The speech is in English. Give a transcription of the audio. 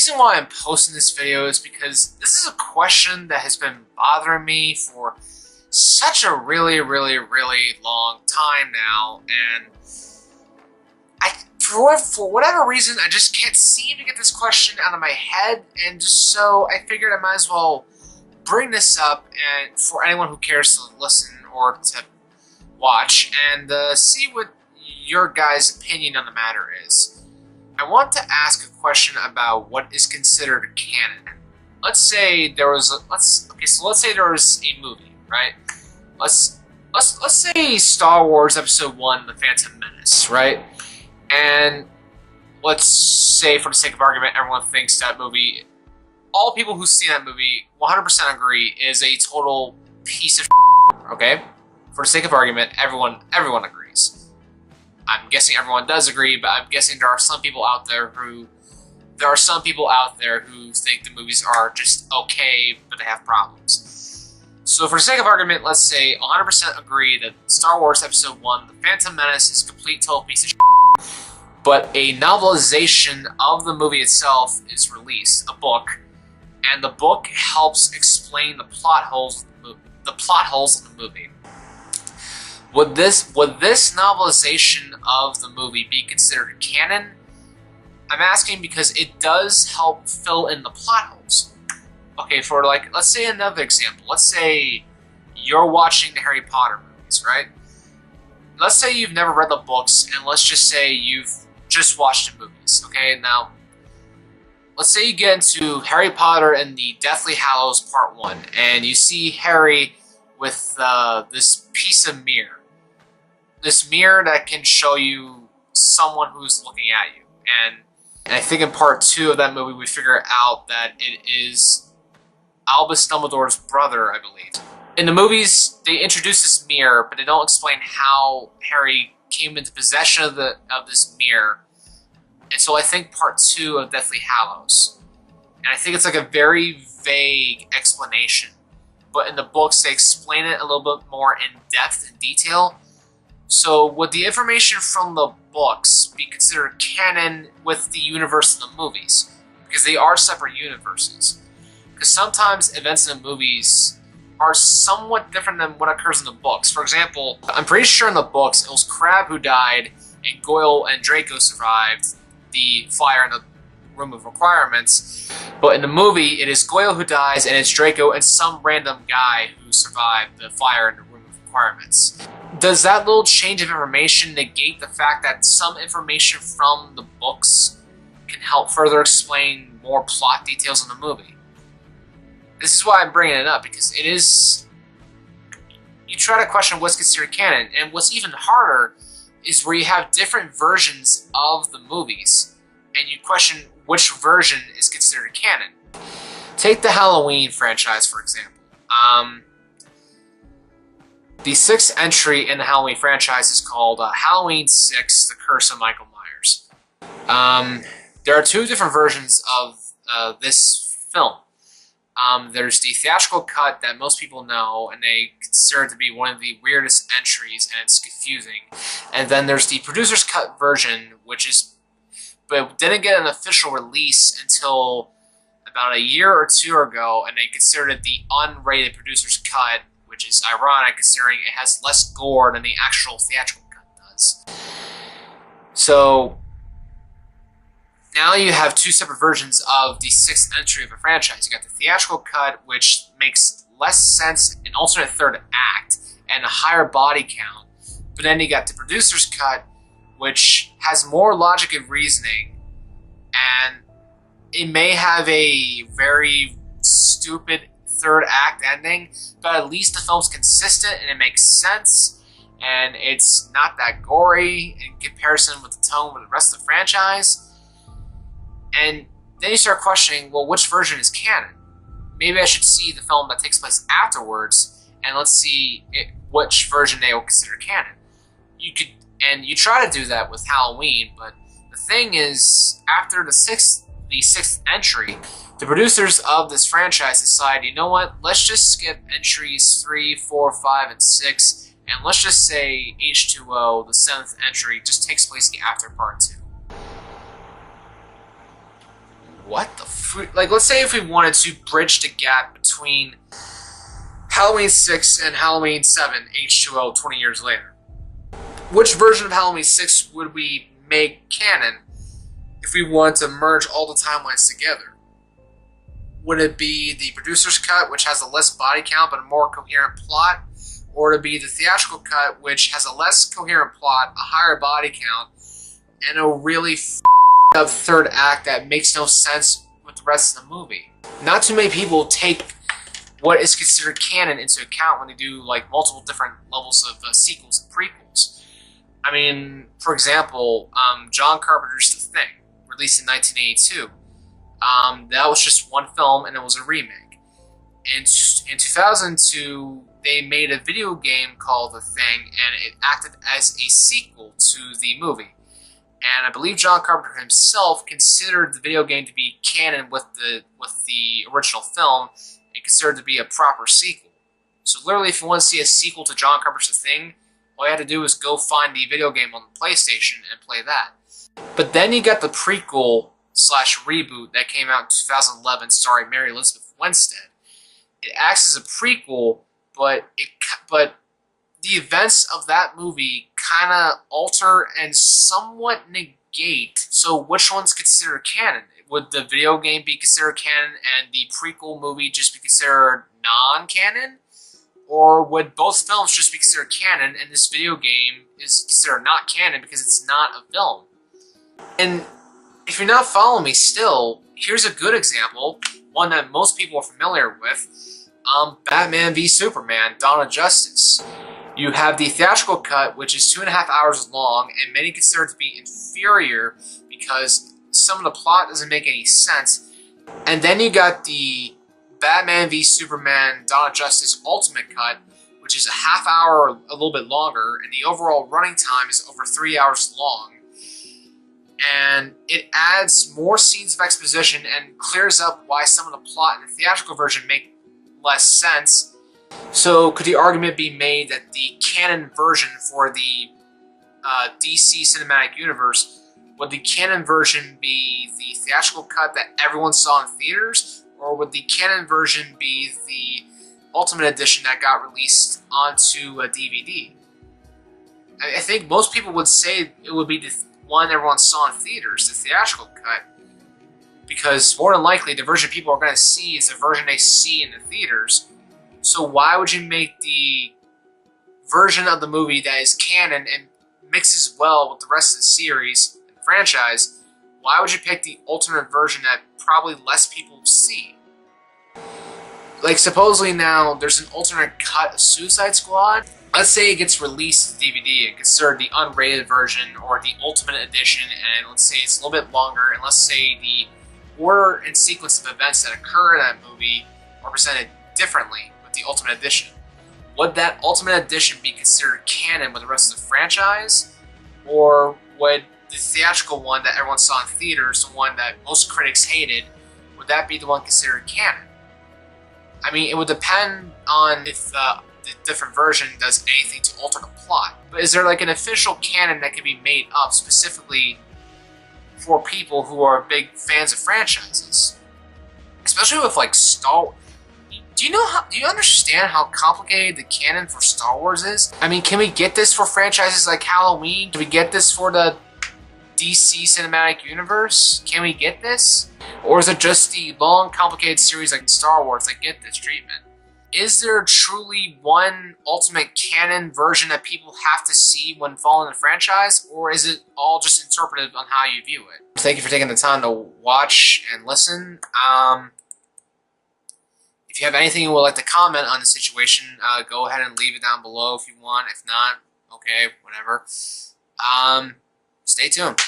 reason why I'm posting this video is because this is a question that has been bothering me for such a really long time now, and for whatever reason, I just can't seem to get this question out of my head, and just so I figured I might as well bring this up and for anyone who cares to listen or to watch, and see what your guys' opinion on the matter is. I want to ask a question about what is considered canon. Let's say there was let's say there was a movie, right? Let's say Star Wars Episode 1, The Phantom Menace, right? And let's say, for the sake of argument, everyone thinks that movie, all people who see that movie 100% agree is a total piece of okay? For the sake of argument, everyone agrees. I'm guessing everyone does agree, but I'm guessing there are some people out there who think the movies are just okay, but they have problems. So for the sake of argument, let's say 100% agree that Star Wars Episode 1, The Phantom Menace is a complete total piece of but a novelization of the movie itself is released, a book, and the book helps explain the plot holes of the movie. Would this novelization of the movie be considered canon? I'm asking because it does help fill in the plot holes. Okay, for let's say another example. Let's say you're watching the Harry Potter movies, right? Let's say you've never read the books, and let's just say you've just watched the movies, okay? Now, let's say you get into Harry Potter and the Deathly Hallows Part 1, and you see Harry with this piece of mirror. This mirror that can show you someone who's looking at you. And I think in Part 2 of that movie, we figure out that it is Albus Dumbledore's brother, I believe. In the movies, they introduce this mirror, but they don't explain how Harry came into possession of this mirror. And so I think Part 2 of Deathly Hallows. And I think it's like a very vague explanation. But in the books, they explain it a little bit more in depth and detail. So would the information from the books be considered canon with the universe of the movies? Because they are separate universes. Because sometimes events in the movies are somewhat different than what occurs in the books. For example, I'm pretty sure in the books it was Crabbe who died and Goyle and Draco survived the fire in the Room of Requirements. But in the movie, it is Goyle who dies and it's Draco and some random guy who survived the fire in the Room of Requirements. Does that little change of information negate the fact that some information from the books can help further explain more plot details in the movie? This is why I'm bringing it up, because it is... You try to question what's considered canon, and what's even harder is where you have different versions of the movies, and you question which version is considered canon. Take the Halloween franchise, for example. The sixth entry in the Halloween franchise is called Halloween 6, The Curse of Michael Myers. There are two different versions of this film. There's the theatrical cut that most people know, and they consider it to be one of the weirdest entries, and it's confusing. And then there's the producer's cut version, but didn't get an official release until about a year or two ago, and they considered it the unrated producer's cut, which is ironic considering it has less gore than the actual theatrical cut does. So now you have two separate versions of the sixth entry of a franchise. You got the theatrical cut, which makes less sense, an alternate third act, and a higher body count. But then you got the producer's cut, which has more logic and reasoning, and it may have a very stupid third act ending, but at least the film's consistent and it makes sense, and it's not that gory in comparison with the tone with the rest of the franchise. And then you start questioning, well, which version is canon? Maybe I should see the film that takes place afterwards, and let's see which version they will consider canon. You try to do that with Halloween, but the thing is, after the sixth entry, the producers of this franchise decide, you know what, let's just skip entries 3, 4, 5, and 6, and let's just say H2O, the 7th entry, just takes place after Part 2. what the f- like, let's say if we wanted to bridge the gap between Halloween 6 and Halloween 7, H2O, 20 years later. Which version of Halloween 6 would we make canon if we wanted to merge all the timelines together? Would it be the producer's cut, which has a less body count but a more coherent plot? Or would it be the theatrical cut, which has a less coherent plot, a higher body count, and a really up third act that makes no sense with the rest of the movie? Not too many people take what is considered canon into account when they do like multiple different levels of sequels and prequels. I mean, for example, John Carpenter's The Thing, released in 1982. That was just one film, and it was a remake. In 2002, they made a video game called The Thing, and it acted as a sequel to the movie. And I believe John Carpenter himself considered the video game to be canon with the original film, and considered it to be a proper sequel. So literally, if you want to see a sequel to John Carpenter's The Thing, all you had to do is go find the video game on the PlayStation and play that. But then you got the prequel / reboot that came out in 2011 starring Mary Elizabeth Winstead. It acts as a prequel, but the events of that movie kind of alter and somewhat negate. So which one's considered canon? Would the video game be considered canon and the prequel movie just be considered non-canon? Or would both films just be considered canon and this video game is considered not canon because it's not a film? And if you're not following me still, here's a good example, one that most people are familiar with. Batman v Superman, Dawn of Justice. You have the theatrical cut, which is 2.5 hours long, and many consider it to be inferior because some of the plot doesn't make any sense. And then you got the Batman v Superman, Dawn of Justice Ultimate Cut, which is a half hour or a little bit longer, and the overall running time is over 3 hours long. And it adds more scenes of exposition and clears up why some of the plot in the theatrical version make less sense. So could the argument be made that the canon version for the DC Cinematic Universe, would the canon version be the theatrical cut that everyone saw in theaters, or would the canon version be the Ultimate Edition that got released onto a DVD? I think most people would say it would be the one everyone saw in theaters, the theatrical cut, because more than likely the version people are going to see is the version they see in the theaters. So why would you make the version of the movie that is canon and mixes well with the rest of the series and franchise, why would you pick the alternate version that probably less people see? Like, supposedly now there's an alternate cut of Suicide Squad. Let's say it gets released as DVD and considered the unrated version or the Ultimate Edition, and let's say it's a little bit longer, and let's say the order and sequence of events that occur in that movie are presented differently with the Ultimate Edition. Would that Ultimate Edition be considered canon with the rest of the franchise? Or would the theatrical one that everyone saw in theaters, the one that most critics hated, would that be the one considered canon? I mean, it would depend on if the different version does anything to alter the plot. But is there like an official canon that can be made up specifically for people who are big fans of franchises? Especially with like Star. Do you understand how complicated the canon for Star Wars is? I mean, can we get this for franchises like Halloween? Can we get this for the DC Cinematic Universe? Can we get this? Or is it just the long, complicated series like Star Wars that get this treatment? Is there truly one ultimate canon version that people have to see when following the franchise? Or is it all just interpretive on how you view it? Thank you for taking the time to watch and listen. If you have anything you would like to comment on the situation, go ahead and leave it down below if you want. If not, okay, whatever. Stay tuned.